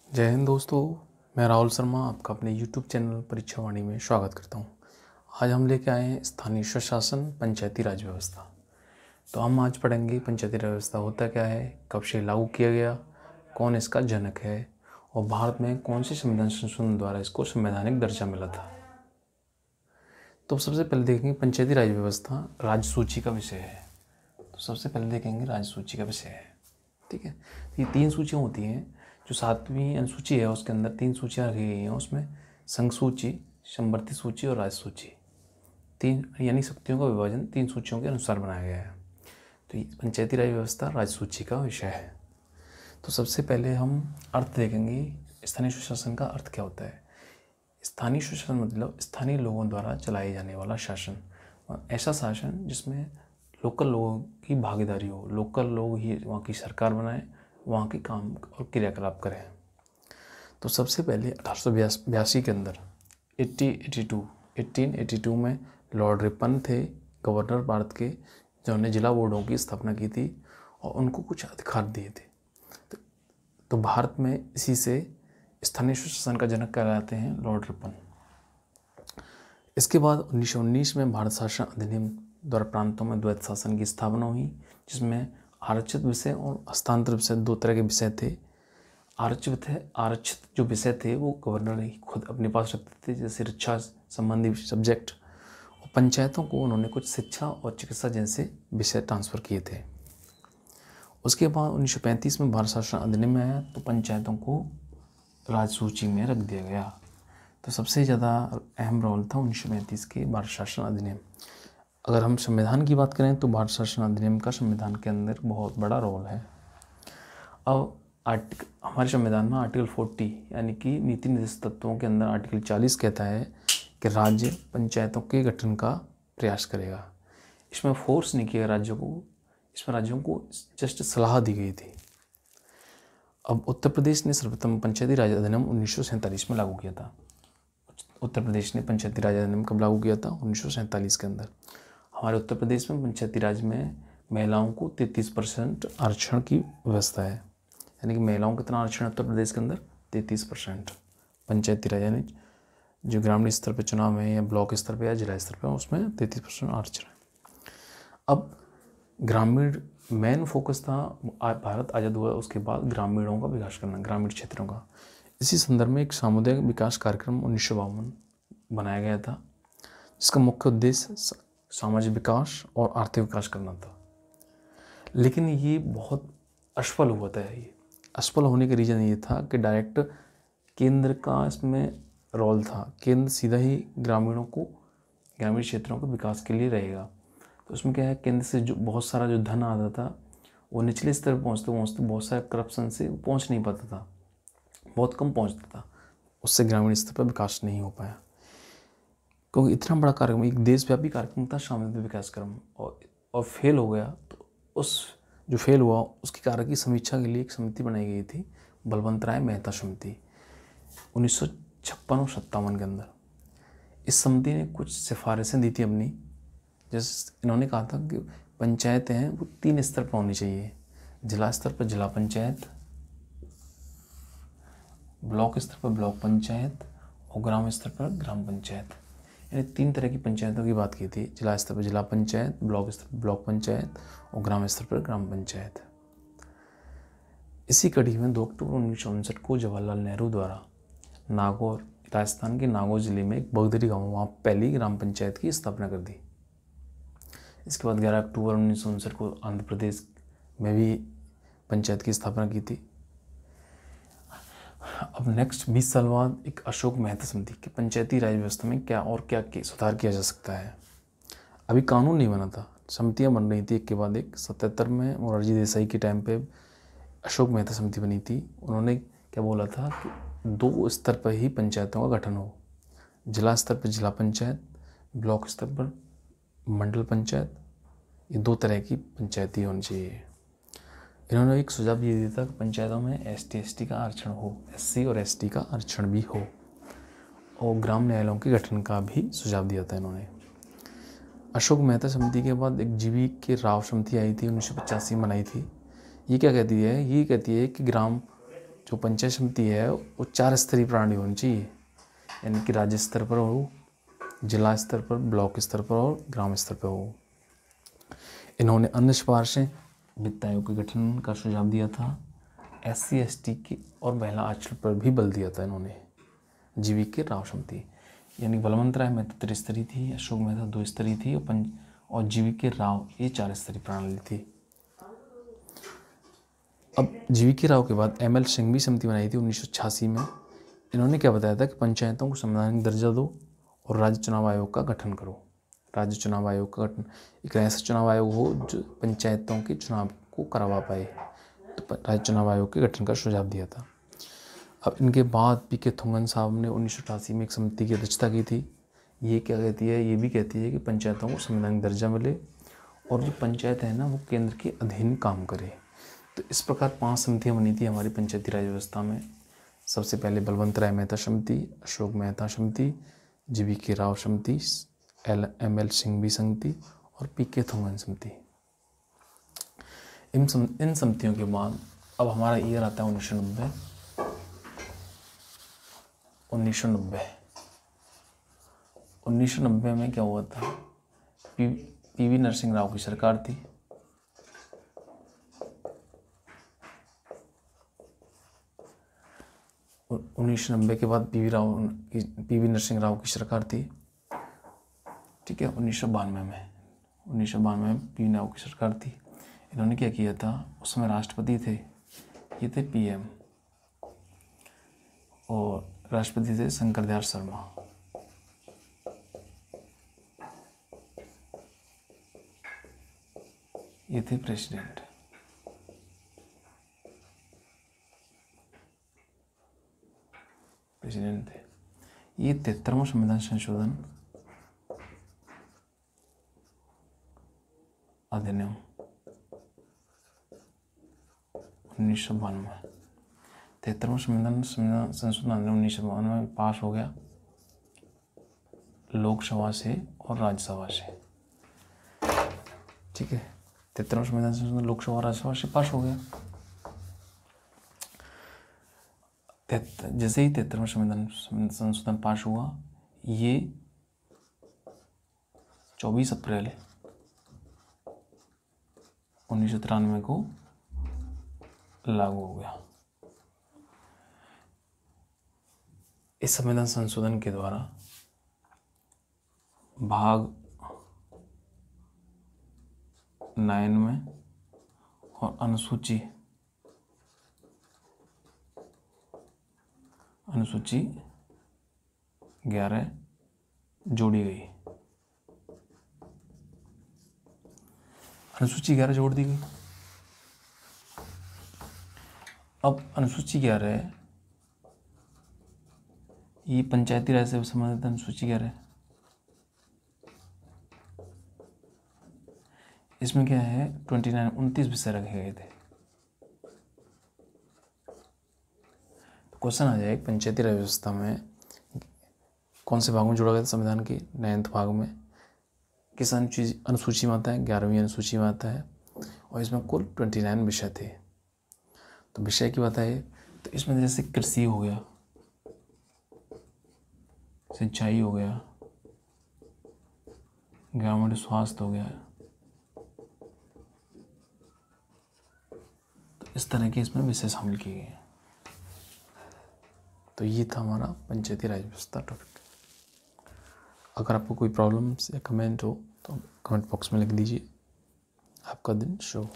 जय हिंद दोस्तों। मैं राहुल शर्मा आपका अपने YouTube चैनल परीक्षा वाणी में स्वागत करता हूं। आज हम लेके आए हैं स्थानीय स्वशासन पंचायती राज व्यवस्था। तो हम आज पढ़ेंगे पंचायती राज व्यवस्था होता क्या है, कब से लागू किया गया, कौन इसका जनक है और भारत में कौन से संविधान संशोधन द्वारा इसको संवैधानिक दर्जा मिला था। तो सबसे पहले देखेंगे पंचायती राज व्यवस्था राज्य सूची का विषय है। तो सबसे पहले देखेंगे राज्य सूची का विषय है। ठीक है, ये 3 सूचियाँ होती हैं। जो 7वीं अनुसूची है उसके अंदर 3 सूचियाँ रखी गई हैं। उसमें संघ सूची, समवर्ती सूची और राज्य सूची, 3 यानी शक्तियों का विभाजन 3 सूचियों के अनुसार बनाया गया है। तो ये पंचायती राज व्यवस्था राज्य सूची का विषय है। तो सबसे पहले हम अर्थ देखेंगे, स्थानीय स्वशासन का अर्थ क्या होता है। स्थानीय स्वशासन मतलब स्थानीय लोगों द्वारा चलाए जाने वाला शासन, ऐसा शासन जिसमें लोकल लोगों की भागीदारी हो, लोकल लोग ही वहाँ की सरकार बनाएं, वहाँ के काम और क्रियाकलाप करें। तो सबसे पहले 1882 के अंदर 1882 में लॉर्ड रिपन थे गवर्नर भारत के, जिन्होंने जिला बोर्डों की स्थापना की थी और उनको कुछ अधिकार दिए थे। तो भारत में इसी से स्थानीय स्वशासन का जनक कहलाते हैं लॉर्ड रिपन। इसके बाद 1919 में भारत शासन अधिनियम द्वारा प्रांतों में द्वैत शासन की स्थापना हुई, जिसमें आरक्षित विषय और हस्तांतरित विषय 2 तरह के विषय थे। आरक्षित जो विषय थे वो गवर्नर ही खुद अपने पास रखते थे, जैसे रक्षा संबंधी सब्जेक्ट, और पंचायतों को उन्होंने कुछ शिक्षा और चिकित्सा जैसे विषय ट्रांसफ़र किए थे। उसके बाद 1935 में भारत शासन अधिनियम में आया तो पंचायतों को राज्य सूची में रख दिया गया। तो सबसे ज़्यादा अहम रोल था 1935 के भारत शासन अधिनियम। अगर हम संविधान की बात करें तो भारत शासन अधिनियम का संविधान के अंदर बहुत बड़ा रोल है। अब हमारे संविधान में आर्टिकल 40 यानी कि नीति निर्देश तत्वों के अंदर आर्टिकल 40 कहता है कि राज्य पंचायतों के गठन का प्रयास करेगा। इसमें फोर्स नहीं किया राज्यों को, इसमें राज्यों को जस्ट सलाह दी गई थी। अब उत्तर प्रदेश ने सर्वप्रथम पंचायती राज अधिनियम 1947 में लागू किया था। उत्तर प्रदेश ने पंचायती राज अधिनियम कब लागू किया था? 1947 के अंदर। हमारे उत्तर प्रदेश में पंचायती राज में महिलाओं को 33% आरक्षण की व्यवस्था है। यानी कि महिलाओं का कितना आरक्षण है उत्तर प्रदेश के अंदर? 33% पंचायती राज, यानी जो ग्रामीण स्तर पर चुनाव है या ब्लॉक स्तर पर या जिला स्तर पर, उसमें 33% आरक्षण है। अब ग्रामीण मेन फोकस था, भारत आज़ाद हुआ उसके बाद ग्रामीणों का विकास करना, ग्रामीण क्षेत्रों का। इसी संदर्भ में एक सामुदायिक विकास कार्यक्रम 1952 बनाया गया था, जिसका मुख्य उद्देश्य सामाजिक विकास और आर्थिक विकास करना था। लेकिन ये बहुत असफल हुआ था। ये असफल होने का रीज़न ये था कि डायरेक्ट केंद्र का इसमें रोल था। केंद्र सीधा ही ग्रामीणों को, ग्रामीण क्षेत्रों के विकास के लिए रहेगा। तो उसमें क्या है, केंद्र से जो बहुत सारा जो धन आता था वो निचले स्तर पर पहुँचते बहुत सारे करप्शन से पहुँच नहीं पाता था, बहुत कम पहुँचता था। उससे ग्रामीण स्तर पर विकास नहीं हो पाया, क्योंकि इतना बड़ा कार्यक्रम, एक देशव्यापी कार्यक्रम था सामुदायिक विकास कार्यक्रम, और फेल हो गया। तो उस जो फेल हुआ उसके कार्य की समीक्षा के लिए एक समिति बनाई गई थी, बलवंत राय मेहता समिति, 1956 और 57 के अंदर। इस समिति ने कुछ सिफारिशें दी थी अपनी। जैसे इन्होंने कहा था कि पंचायतें हैं वो 3 स्तर पर होनी चाहिए। जिला स्तर पर जिला पंचायत, ब्लॉक स्तर पर ब्लॉक पंचायत और ग्राम स्तर पर ग्राम पंचायत। यानी 3 तरह की पंचायतों की बात की थी। जिला स्तर पर जिला पंचायत, ब्लॉक स्तर पर ब्लॉक पंचायत और ग्राम स्तर पर ग्राम पंचायत। इसी कड़ी में 2 अक्टूबर 1959 को जवाहरलाल नेहरू द्वारा नागौर, राजस्थान के नागौर जिले में एक बगदरी गाँव, वहाँ पहली ग्राम पंचायत की स्थापना कर दी। इसके बाद 11 अक्टूबर 1959 को आंध्र प्रदेश में भी पंचायत की स्थापना की थी। अब नेक्स्ट 20 साल बाद एक अशोक मेहता समिति की पंचायती राज व्यवस्था में क्या और क्या सुधार किया जा सकता है। अभी कानून नहीं बना था, समितियां बन रही थी एक के बाद एक। 77 में मोरारजी देसाई के टाइम पे अशोक मेहता समिति बनी थी। उन्होंने क्या बोला था कि 2 स्तर पर ही पंचायतों का गठन हो। जिला स्तर पर जिला पंचायत, ब्लॉक स्तर पर मंडल पंचायत, ये 2 तरह की पंचायती होनी चाहिए। इन्होंने एक सुझाव ये दिया था कि पंचायतों में ST/ST का आरक्षण हो, SC और ST का आरक्षण भी हो, और ग्राम न्यायालयों के गठन का भी सुझाव दिया था इन्होंने। अशोक मेहता समिति के बाद एक GV के राव समिति आई थी, 1985 में बनाई थी। ये क्या कहती है? ये कहती है कि ग्राम जो पंचायत समिति है वो 4 स्तरीय प्रणाली होनी चाहिए, यानी कि राज्य स्तर पर हो, जिला स्तर पर, ब्लॉक स्तर पर और ग्राम स्तर पर हो। इन्होंने अन्य सिफारिशें वित्त आयोग के गठन का सुझाव दिया था। SC ST की और महिला आरक्षण पर भी बल दिया था इन्होंने। GVK राव समिति, यानी बलवंत राय मेहता त्रिस्तरीय थी, अशोक मेहता 2 स्तरीय थी और GVK राव ये 4 स्तरीय प्रणाली थी। अब GVK राव के बाद ML सिंघवी समिति बनाई थी 1986 में। इन्होंने क्या बताया था कि पंचायतों को संवैधानिक दर्जा दो और राज्य चुनाव आयोग का गठन करो। राज्य चुनाव आयोग का गठन, एक ऐसा चुनाव आयोग हो जो पंचायतों के चुनाव को करवा पाए, तो राज्य चुनाव आयोग के गठन का सुझाव दिया था। अब इनके बाद PK थुंगन साहब ने 1988 में एक समिति की अध्यक्षता की थी। ये क्या कहती है, ये भी कहती है कि पंचायतों को संवैधानिक दर्जा मिले और जो पंचायत है ना वो केंद्र के अधीन काम करे। तो इस प्रकार 5 समितियाँ बनी थी हमारी पंचायती राज व्यवस्था में। सबसे पहले बलवंत राय मेहता समिति, अशोक मेहता समिति, GVK राव समिति, ML सिंघवी समिति और PK थुंगन समिति। इन समितियों के बाद अब हमारा ईयर आता है 1990। 1990 में क्या हुआ था, PV नरसिंह राव की सरकार थी। और 1990 के बाद PV नरसिंह राव की सरकार थी, ठीक है। 1992 में PV राव की सरकार थी। इन्होंने क्या किया था, उस समय राष्ट्रपति थे, ये थे PM और राष्ट्रपति थे शंकर दयाल शर्मा। ये थे प्रेसिडेंट। थे ये 73वां संविधान संशोधन अधिनियम 1992, 73वां संविधान संशोधन अधिनियम 1992 में पास हो गया लोकसभा से और राज्यसभा से, ठीक है। 73वां संविधान संशोधन लोकसभा और राज्यसभा से पास हो गया। जैसे ही 73वां संविधान संशोधन पास हुआ, ये 24 अप्रैल 1993 को लागू हो गया। इस संविधान संशोधन के द्वारा भाग 9 में और अनुसूची 11 जोड़ी गई। अनुसूची 11 जोड़ दी गई। अब अनुसूची 11 ये पंचायती राज से संबंधित अनुसूची 11, इसमें क्या है 29 विषय रखे गए थे। तो क्वेश्चन आ जाए पंचायती राज व्यवस्था में कौन से भाग में जोड़ा गया था संविधान के 9th भाग में, किस अनुसूची में आता है, 11वीं अनुसूची में आता है और इसमें कुल 29 विषय थे। तो विषय की बात है तो इसमें जैसे कृषि हो गया, सिंचाई हो गया, ग्रामीण स्वास्थ्य हो गया, तो इस तरह के इसमें विषय शामिल किए गए। तो ये था हमारा पंचायती राज व्यवस्था टॉपिक। अगर आपको कोई प्रॉब्लम्स या कमेंट हो तो कमेंट बॉक्स में लिख दीजिए। आपका दिन शुभ हो।